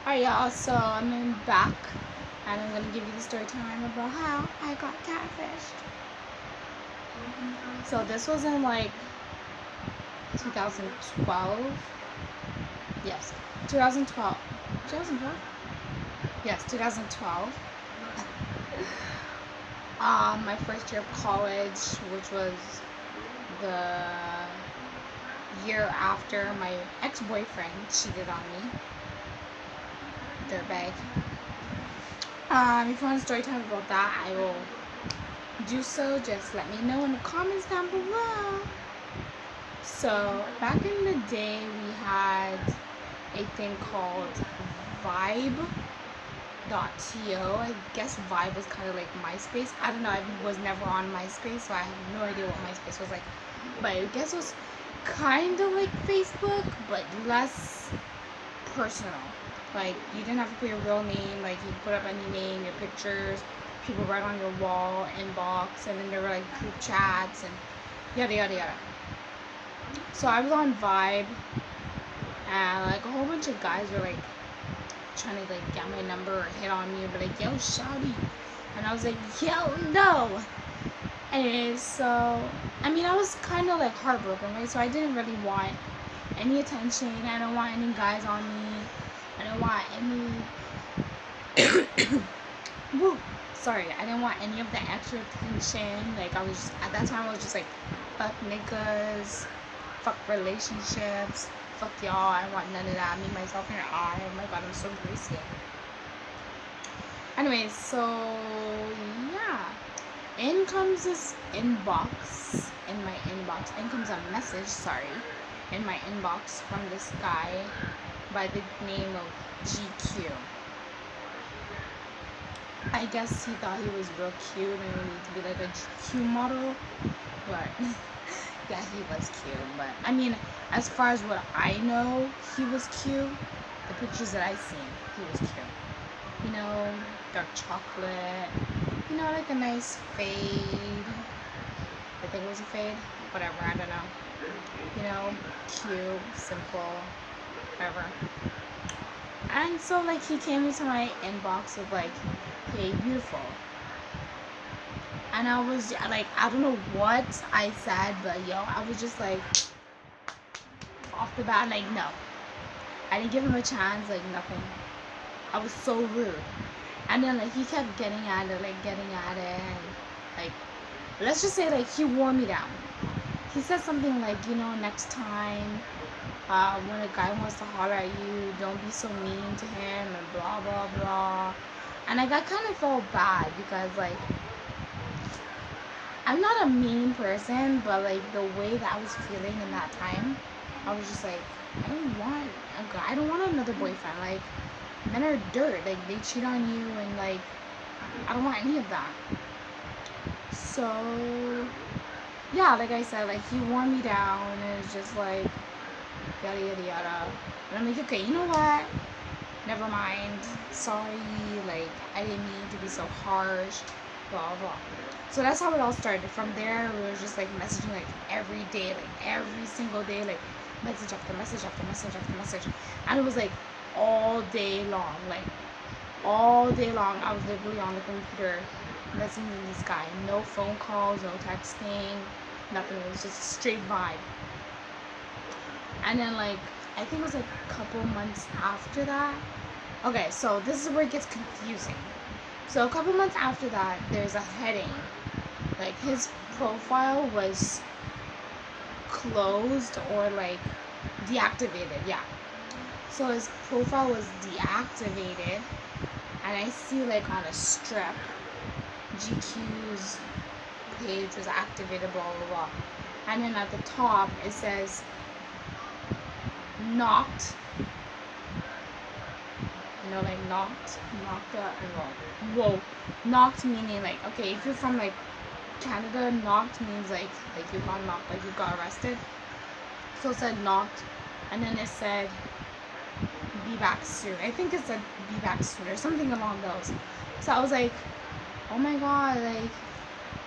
Alright, y'all, so I'm back and I'm gonna give you the story time about how I got catfished. So this was in like 2012. Yes, 2012. 2012? Yes, 2012. My first year of college, which was the year after my ex-boyfriend cheated on me. Dirtbag. If you want a story time about that, I will do so. Just let me know in the comments down below. So back in the day, we had a thing called vibe.to. I guess Vibe was kind of like MySpace. I don't know. I was never on MySpace, so I have no idea what MySpace was like. But I guess it was kind of like Facebook, but less personal. Like, you didn't have to put your real name. Like, you put up any name, your pictures, people write on your wall, inbox, and then there were like group chats and yada yada yada. So I was on Vibe, and like a whole bunch of guys were like trying to like get my number or hit on me, or be like, yo, shawty. And I was like, yo, no. Anyways, so I mean, I was kind of like heartbroken, right? So I didn't really want any attention. I don't want any guys on me. I don't want any woo. Sorry, I didn't want any of the extra attention. Like, I was just, at that time I was just like, fuck niggas, fuck relationships, fuck y'all, I want none of that. Me, myself, and I. Oh my god, I'm so greasy. Anyways, so yeah. In comes this inbox. In comes a message, sorry, in my inbox from this guy by the name of GQ. I guess he thought he was real cute and needed to be like a GQ model, but yeah, he was cute. But I mean, as far as what I know, he was cute. The pictures that I seen, he was cute. You know, dark chocolate. You know, like a nice fade. I think it was a fade. Whatever, I don't know. You know, cute, simple, whatever. And so, like, he came into my inbox with like, hey, beautiful. And I was like, I don't know what I said, but yo, I was just like, off the bat, like, no. I didn't give him a chance, like, nothing. I was so rude. And then, like, he kept getting at it, and, like, let's just say, like, he wore me down. He said something like, you know, next time, when a guy wants to holler at you, don't be so mean to him, and blah, blah, blah. And, like, I kind of felt bad because, like, I'm not a mean person, but like the way that I was feeling in that time, I was just like, I don't want a guy. I don't want another boyfriend. Like, men are dirt. Like, they cheat on you, and like, I don't want any of that. So yeah, like I said, like, he wore me down, and it's just like yada yada yada. And I'm like, okay, you know what? Never mind. Sorry. Like, I didn't mean to be so harsh. Blah blah. So that's how it all started. From there, we were just like messaging like every day, like every single day, like message after message after message after message, and it was like all day long, like all day long. I was literally on the computer messaging this guy. No phone calls, no texting, nothing. It was just a straight vibe. And then like I think it was like a couple months after that. Okay, so this is where it gets confusing. So a couple months after that, there's a heading. Like, his profile was closed or like deactivated, yeah. So his profile was deactivated, and I see like on a strip, GQ's page was activated, blah blah blah. And then at the top it says knocked. You know, like knocked out, whoa, knocked meaning like, okay, if you're from like Canada, knocked means like you got knocked, like you got arrested. So it said knocked, and then it said be back soon. I think it said be back soon or something along those. So I was like, oh my god, like,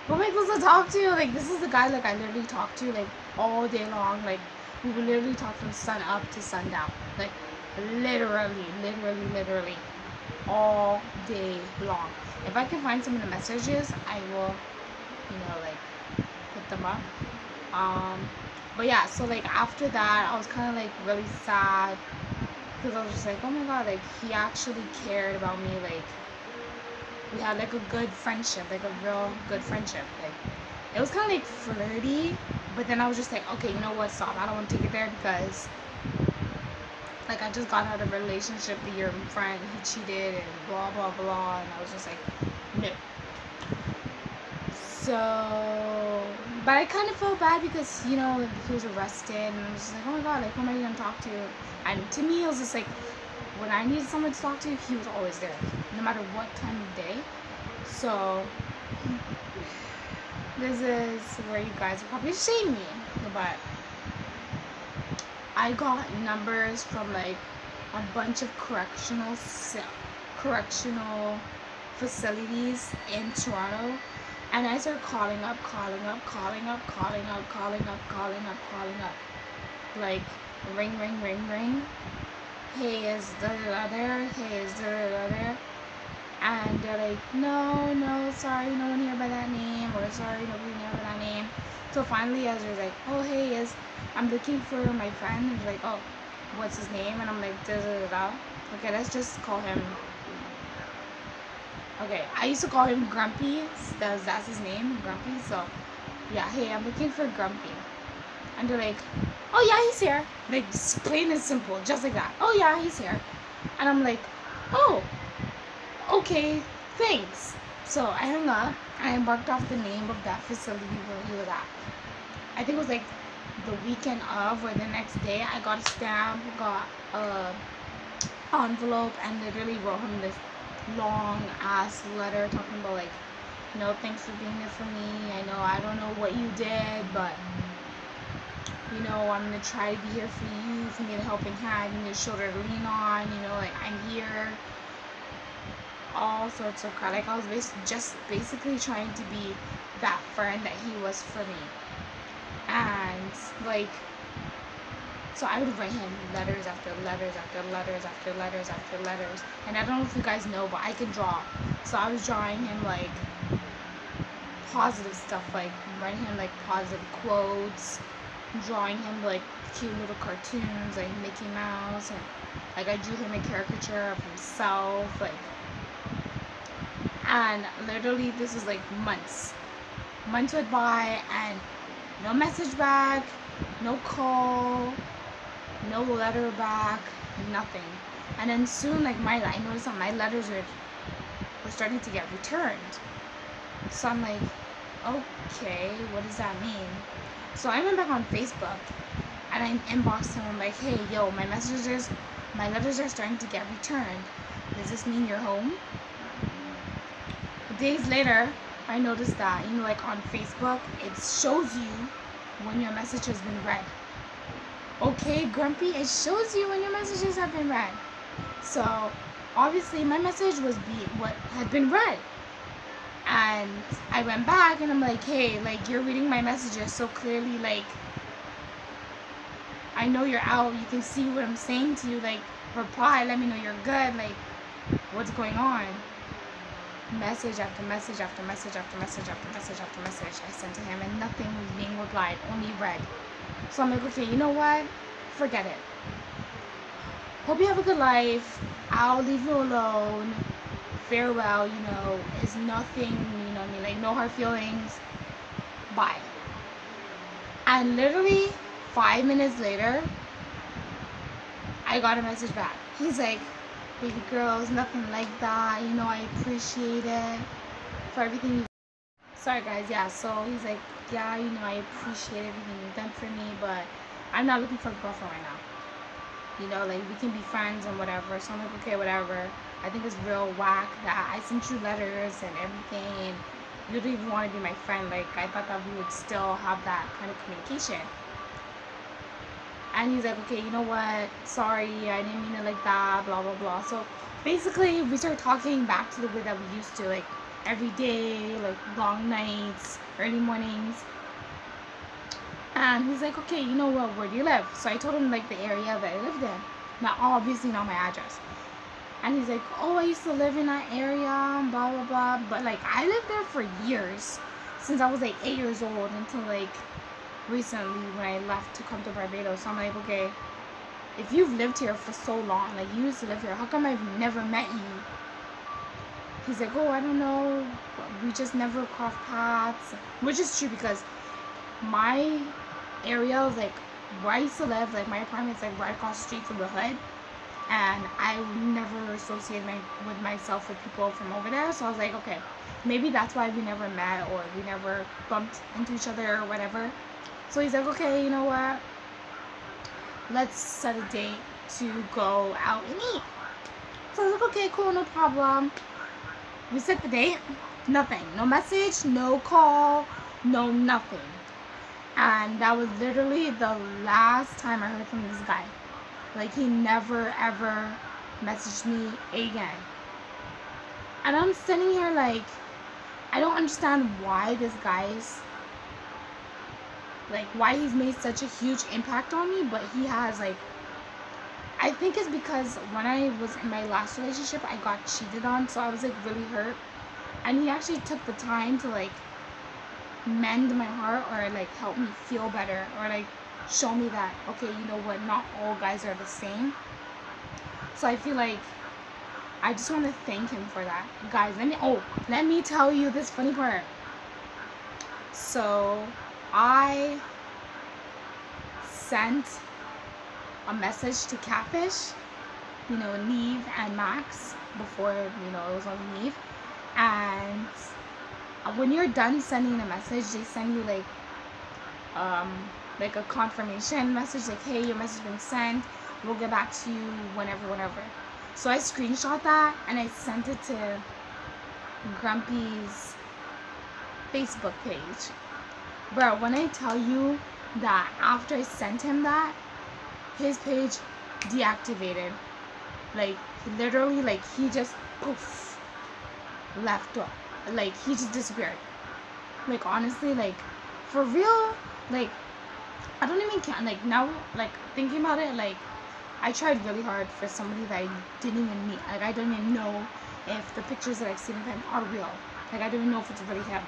who am I supposed to talk to? Like, this is the guy like I literally talk to like all day long. Like, we would literally talk from sun up to sundown. Like, literally all day long. If I can find some of the messages, I will, like put them up. Um, but yeah, so like after that, I was kind of like really sad because I was just like, oh my god, like he actually cared about me. Like we had like a good friendship, like a real good friendship. Like it was kind of like flirty, but then I was just like, okay, you know what, stop. I don't want to take it there because like I just got out of a relationship the year in front. He cheated and blah blah blah, and I was just like, no. So, but I kind of felt bad because he was arrested, and I was just like, oh my god, like who am I gonna talk to? And to me, it was just like when I needed someone to talk to, he was always there, no matter what time of day. So this is where you guys will probably shame me, but I got numbers from like a bunch of correctional facilities in Toronto, and I started calling up, like ring. Hey, is da da da there? Hey, is da da da there? And they're like, no, sorry, no one here by that name, or sorry, nobody here by that name. So finally, as they're like, oh hey, I'm looking for my friend, and they're like, oh, what's his name? And I'm like, da da da da. Okay, let's just call him. Okay, I used to call him Grumpy. That's his name, Grumpy. So yeah, hey, I'm looking for Grumpy. And they're like, oh yeah, he's here. Like plain and simple, just like that. Oh yeah, he's here. And I'm like, oh, okay, thanks. So I hung up and I marked off the name of that facility where he was at. I think it was like the weekend of or the next day. I got a stamp, got a envelope, and literally wrote him this long ass letter talking about like, thanks for being there for me. I know I don't know what you did, but I'm gonna try to be here for you. If you need a helping hand, you need a shoulder to lean on, like I'm here. All sorts of crap. Like I was just basically trying to be that friend that he was for me. And like, so I would write him letters after letters after letters after letters after letters. And I don't know if you guys know, but I can draw. So I was drawing him like positive stuff, like writing him like positive quotes, drawing him like cute little cartoons like Mickey Mouse, and like I drew him a caricature of himself, like. And literally this was like months went by and no message back, no call, no letter back, nothing. And then soon like I noticed that my letters were starting to get returned. So I'm like, okay, what does that mean? So I went back on Facebook and I inboxed him. I'm like, hey, yo, my letters are starting to get returned. Does this mean you're home? Days later, I noticed that, like on Facebook, it shows you when your message has been read. Okay, Grumpy, it shows you when your messages have been read. So, obviously, my message was what had been read. And I went back and I'm like, hey, like, you're reading my messages, so clearly, like, I know you're out. You can see what I'm saying to you. Like, reply, let me know you're good. Like, what's going on? Message after message after message after message after message after message I sent to him, and nothing was being replied, only read. So I'm like, okay, you know what? Forget it. Hope you have a good life. I'll leave you alone. Farewell, it's nothing, what I mean? Like, no hard feelings. Bye. And literally 5 minutes later, I got a message back. He's like, baby girl, it's nothing like that. I appreciate it for everything. Sorry guys, yeah. So he's like, yeah, I appreciate everything you've done for me, but I'm not looking for a girlfriend right now. Like we can be friends and whatever. So I'm like, okay, whatever. I think it's real whack that I sent you letters and everything, and you don't even want to be my friend. Like I thought that we would still have that kind of communication. And he's like, okay, you know what? Sorry, I didn't mean it like that, blah, blah, blah. So basically, we started talking back to the way that we used to, like every day, like long nights, early mornings. And he's like, okay, you know what? Where do you live? So I told him like the area that I lived in. Not obviously not my address. And he's like, oh, I used to live in that area, blah blah blah. But like I lived there for years, since I was like 8 years old until like recently when I left to come to Barbados. So I'm like, okay, if you've lived here for so long, like you used to live here, how come I've never met you? He's like, oh, I don't know, we just never crossed paths, which is true because my area was like where I used to live, like my apartment's like right across the street from the hood, and I never associated with myself with people from over there. So I was like, okay, maybe that's why we never met or we never bumped into each other or whatever. So he's like, okay, you know what? Let's set a date to go out and eat. So I was like, okay, cool, no problem. We set the date. Nothing. No message, no call, no nothing. And that was literally the last time I heard from this guy. Like, he never ever messaged me again. And I'm sitting here like, I don't understand why this guy's, like, why he's made such a huge impact on me, but he has, like, I think it's because when I was in my last relationship, I got cheated on, so I was, like, really hurt. And he actually took the time to, like, mend my heart or, like, help me feel better or, like, show me that, okay, you know what, not all guys are the same. So I feel like I just want to thank him for that. Guys, let me tell you this funny part. So I sent a message to Catfish, you know, Neve and Max before, you know, it was on Neve. And when you're done sending a message, they send you like a confirmation message, like, hey, your message has been sent, we'll get back to you whenever. So I screenshot that and I sent it to Grumpy's Facebook page. Bro, when I tell you that after I sent him that, his page deactivated. Like, literally, like, he just poof, left off. Like, he just disappeared. Like, honestly, like, for real, like, I don't even count. Like, now, like, thinking about it, like, I tried really hard for somebody that I didn't even meet. Like, I don't even know if the pictures that I've seen of him are real. Like, I don't even know if it's really him.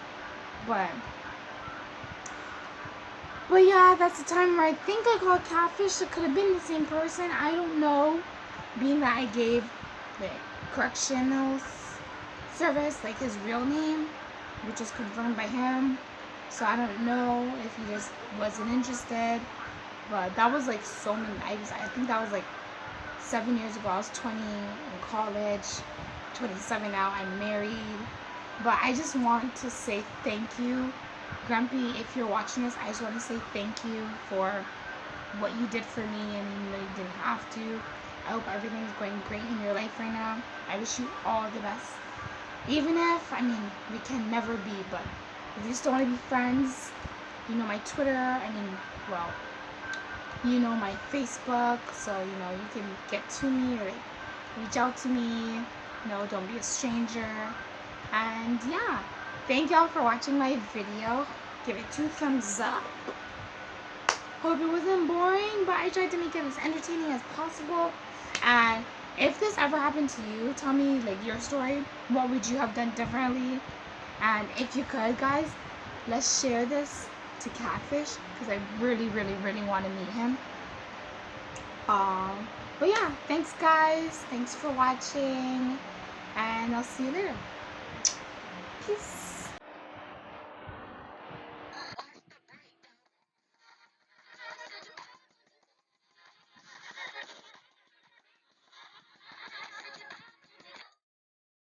But yeah, that's the time where I think I got catfished. It could have been the same person. I don't know. Being that I gave the correctional service, like, his real name, which was confirmed by him. So I don't know if he just wasn't interested. But that was like so many. I think that was like 7 years ago. I was 20 in college, 27 now. I'm married. But I just want to say thank you, Grumpy. If you're watching this, I just want to say thank you for what you did for me, and you know you didn't have to. I hope everything's going great in your life right now. I wish you all the best. Even if, I mean, we can never be, but if you still want to be friends, you know my Twitter, I mean, well, you know my Facebook, so, you know, you can get to me or reach out to me. You know, don't be a stranger. And yeah, thank y'all for watching my video. Give it 2 thumbs up. Hope it wasn't boring, but I tried to make it as entertaining as possible. And if this ever happened to you, tell me, like, your story. What would you have done differently? And if you could, guys, let's share this to Catfish, because I really, really, really want to meet him. But yeah, thanks, guys. Thanks for watching, and I'll see you later. Peace.